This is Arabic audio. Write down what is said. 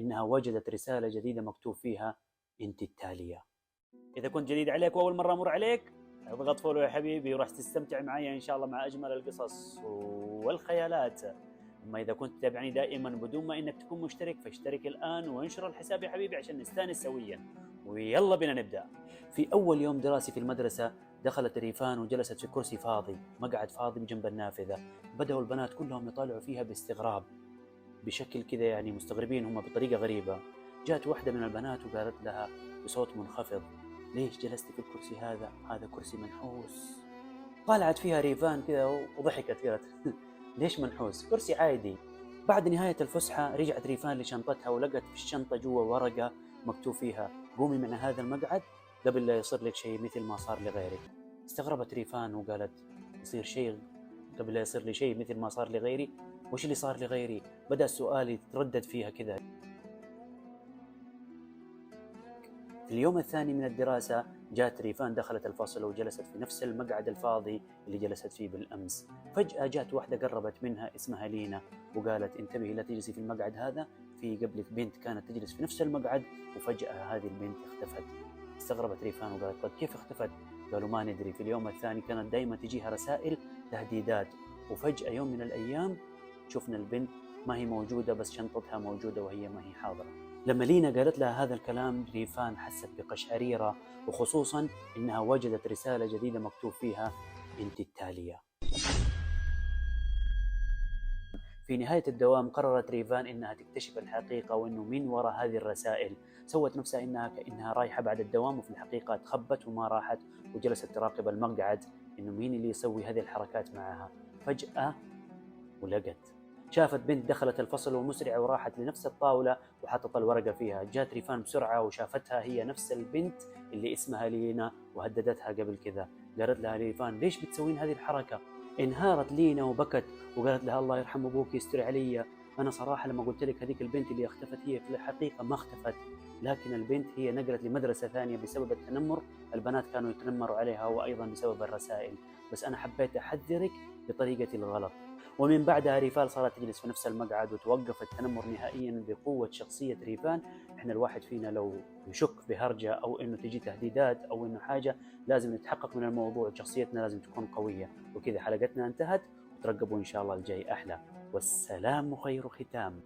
إنها وجدت رسالة جديدة مكتوب فيها: أنت التالية. إذا كنت جديد عليك وأول مرة أمر عليك، اضغط فولو يا حبيبي وراح تستمتع معي إن شاء الله مع أجمل القصص والخيالات. أما إذا كنت تتابعني دائما بدون ما إنك تكون مشترك، فاشترك الآن وانشر الحساب يا حبيبي عشان نستانس سويا. ويلا بنا نبدأ. في أول يوم دراسي في المدرسة، دخلت ريفان وجلست في كرسي فاضي، مقعد فاضي بجنب النافذة. بدأوا البنات كلهم يطالعوا فيها باستغراب، بشكل كذا يعني مستغربين هم بطريقة غريبة. جاءت واحدة من البنات وقالت لها بصوت منخفض: ليش جلست في الكرسي هذا؟ هذا كرسي منحوس. طالعت فيها ريفان كذا وضحكت، قالت: ليش منحوس؟ كرسي عادي. بعد نهاية الفسحة رجعت ريفان لشنطتها ولقت في الشنطة جوا ورقة مكتوب فيها: قومي من هذا المقعد قبل لا يصير لك شيء مثل ما صار لغيرك. استغربت ريفان وقالت: يصير شيء قبل لا يصير لي شيء مثل ما صار لغيري؟ وش اللي صار لغيري؟ بدأ السؤال يتردد فيها كذا. في اليوم الثاني من الدراسة جاءت ريفان، دخلت الفصل وجلست في نفس المقعد الفاضي اللي جلست فيه بالأمس. فجأة جاءت واحدة قربت منها اسمها لينا وقالت: انتبهي لا تجلسي في المقعد هذا، في قبلك بنت كانت تجلس في نفس المقعد وفجأة هذه البنت اختفت. استغربت ريفان وقالت: طيب كيف اختفت؟ قالوا: ما ندري، في اليوم الثاني كانت دائما تجيها رسائل تهديدات، وفجأة يوم من الأيام شفنا البنت ما هي موجودة، بس شنطتها موجودة وهي ما هي حاضرة. لما لينا قالت لها هذا الكلام، ريفان حست بقشعريرة، وخصوصا إنها وجدت رسالة جديدة مكتوب فيها: أنت التالية. في نهاية الدوام قررت ريفان إنها تكتشف الحقيقة وإنه من وراء هذه الرسائل. سوت نفسها إنها كأنها رايحة بعد الدوام، وفي الحقيقة تخبت وما راحت وجلست تراقب المقعد إنه مين اللي يسوي هذه الحركات معها. فجأة شافت بنت دخلت الفصل ومسرعة وراحت لنفس الطاولة وحطت الورقة فيها. جات ريفان بسرعة وشافتها هي نفس البنت اللي اسمها لينا وهددتها قبل كذا. قالت لها ريفان: ليش بتسوين هذه الحركة؟ انهارت لينا وبكت وقالت لها: الله يرحم أبوك يستر علي، أنا صراحة لما قلت لك هذيك البنت اللي اختفت هي في الحقيقة ما اختفت، لكن البنت هي نقلت لمدرسة ثانية بسبب التنمر، البنات كانوا يتنمروا عليها وأيضا بسبب الرسائل، بس أنا حبيت أحذرك بطريقتي الغلط. ومن بعدها ريفان صارت تجلس في نفس المقعد وتوقف التنمر نهائيا بقوة شخصية ريفان. احنا الواحد فينا لو يشك بهرجة أو إنه تجي تهديدات أو إنه حاجة لازم نتحقق من الموضوع، شخصيتنا لازم تكون قوية. وكذا حلقتنا انتهت، وترقبوا إن شاء الله الجاي أحلى. والسلام خير ختام.